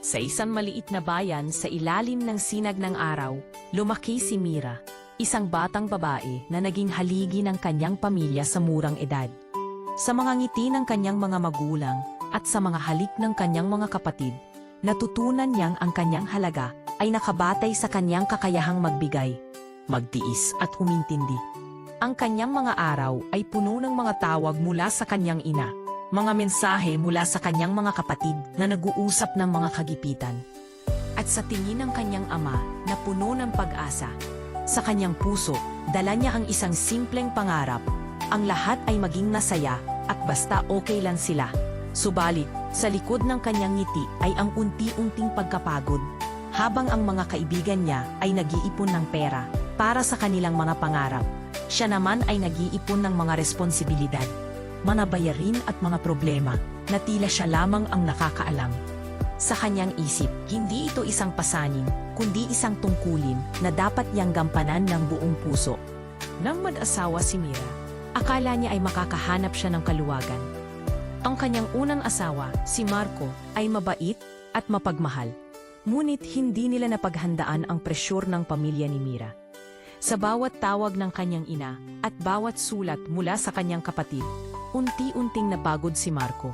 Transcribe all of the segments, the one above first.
Sa isang maliit na bayan sa ilalim ng sinag ng araw, lumaki si Mira, isang batang babae na naging haligi ng kanyang pamilya sa murang edad. Sa mga ngiti ng kanyang mga magulang at sa mga halik ng kanyang mga kapatid, natutunan niyang ang kanyang halaga ay nakabatay sa kanyang kakayahang magbigay, magtiis at humintindi. Ang kanyang mga araw ay puno ng mga tawag mula sa kanyang ina, mga mensahe mula sa kanyang mga kapatid na nag-uusap ng mga kagipitan. At sa tingin ng kanyang ama na puno ng pag-asa, sa kanyang puso, dala niya ang isang simpleng pangarap, ang lahat ay maging masaya at basta okay lang sila. Subalit, sa likod ng kanyang ngiti ay ang unti-unting pagkapagod, habang ang mga kaibigan niya ay nag-iipon ng pera para sa kanilang mga pangarap. Siya naman ay nag-iipon ng mga responsibilidad, mga bayarin at mga problema na tila siya lamang ang nakakaalam. Sa kanyang isip, hindi ito isang pasanin, kundi isang tungkulin na dapat niyang gampanan ng buong puso. Nang mag-asawa si Mira, akala niya ay makakahanap siya ng kaluwagan. Ang kanyang unang asawa, si Marco, ay mabait at mapagmahal. Ngunit hindi nila napaghandaan ang presyur ng pamilya ni Mira. Sa bawat tawag ng kanyang ina at bawat sulat mula sa kanyang kapatid, unti-unting napagod si Marco.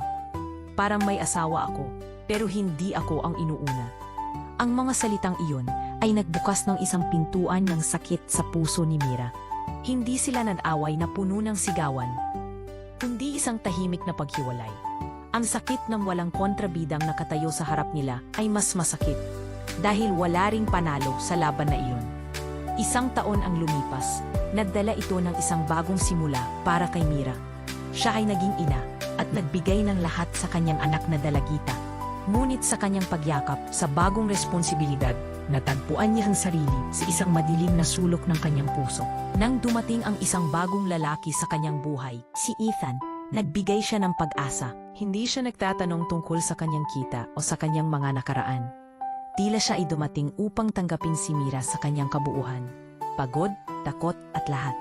Parang may asawa ako, pero hindi ako ang inuuna. Ang mga salitang iyon ay nagbukas ng isang pintuan ng sakit sa puso ni Mira. Hindi sila nag-away na puno ng sigawan, kundi isang tahimik na paghiwalay. Ang sakit ng walang kontrabidang nakatayo sa harap nila ay mas masakit, dahil wala ring panalo sa laban na iyon. Isang taon ang lumipas, nagdala ito ng isang bagong simula para kay Mira. Siya ay naging ina at nagbigay ng lahat sa kanyang anak na dalagita. Ngunit sa kanyang pagyakap sa bagong responsibilidad, natagpuan niya ang sarili sa isang madilim na sulok ng kanyang puso. Nang dumating ang isang bagong lalaki sa kanyang buhay, si Ethan, nagbigay siya ng pag-asa. Hindi siya nagtatanong tungkol sa kanyang kita o sa kanyang mga nakaraan. Tila siya ay dumating upang tanggapin si Mira sa kanyang kabuuhan. Pagod, takot at lahat.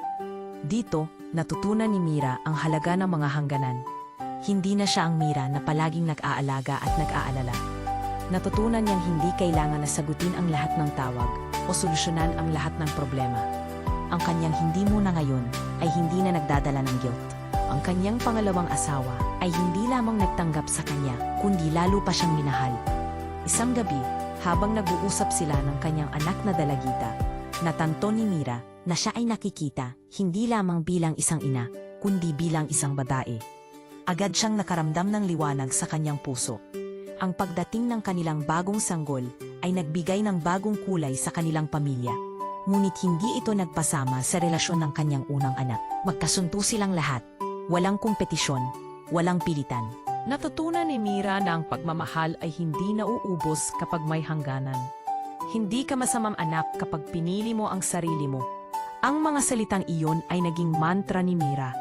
Dito, natutunan ni Mira ang halaga ng mga hangganan. Hindi na siya ang Mira na palaging nag-aalaga at nag-aalala. Natutunan niyang hindi kailangan na sagutin ang lahat ng tawag o solusyonan ang lahat ng problema. Ang kanyang hindi muna ngayon ay hindi na nagdadala ng guilt. Ang kanyang pangalawang asawa ay hindi lamang nagtanggap sa kanya, kundi lalo pa siyang minahal. Isang gabi, habang nag-uusap sila ng kanyang anak na dalagita, natanto ni Mira na siya ay nakikita hindi lamang bilang isang ina, kundi bilang isang babae. Agad siyang nakaramdam ng liwanag sa kanyang puso. Ang pagdating ng kanilang bagong sanggol ay nagbigay ng bagong kulay sa kanilang pamilya. Ngunit hindi ito nagpasama sa relasyon ng kanyang unang anak. Magkasunto silang lahat. Walang kompetisyon, walang pilitan. Natutunan ni Mira na ang pagmamahal ay hindi nauubos kapag may hangganan. Hindi ka masamang anak kapag pinili mo ang sarili mo. Ang mga salitang iyon ay naging mantra ni Mira.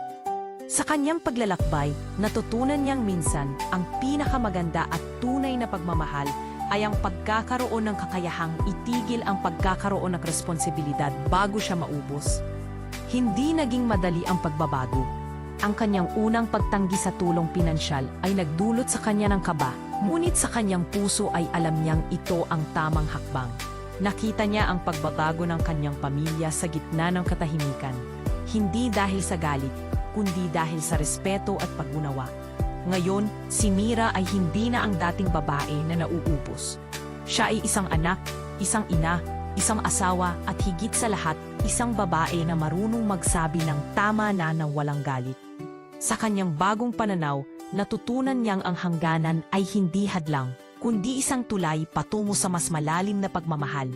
Sa kanyang paglalakbay, natutunan niyang minsan ang pinakamaganda at tunay na pagmamahal ay ang pagkakaroon ng kakayahang itigil ang pagkakaroon ng responsibilidad bago siya maubos. Hindi naging madali ang pagbabago. Ang kanyang unang pagtanggi sa tulong pinansyal ay nagdulot sa kanya ng kaba, ngunit sa kanyang puso ay alam niyang ito ang tamang hakbang. Nakita niya ang pagbabago ng kanyang pamilya sa gitna ng katahimikan, hindi dahil sa galit, kundi dahil sa respeto at pag-unawa. Ngayon, si Mira ay hindi na ang dating babae na nauubos. Siya ay isang anak, isang ina, isang asawa at higit sa lahat, isang babae na marunong magsabi ng tama na ng walang galit. Sa kanyang bagong pananaw, natutunan niyang ang hangganan ay hindi hadlang, kundi isang tulay patungo sa mas malalim na pagmamahal.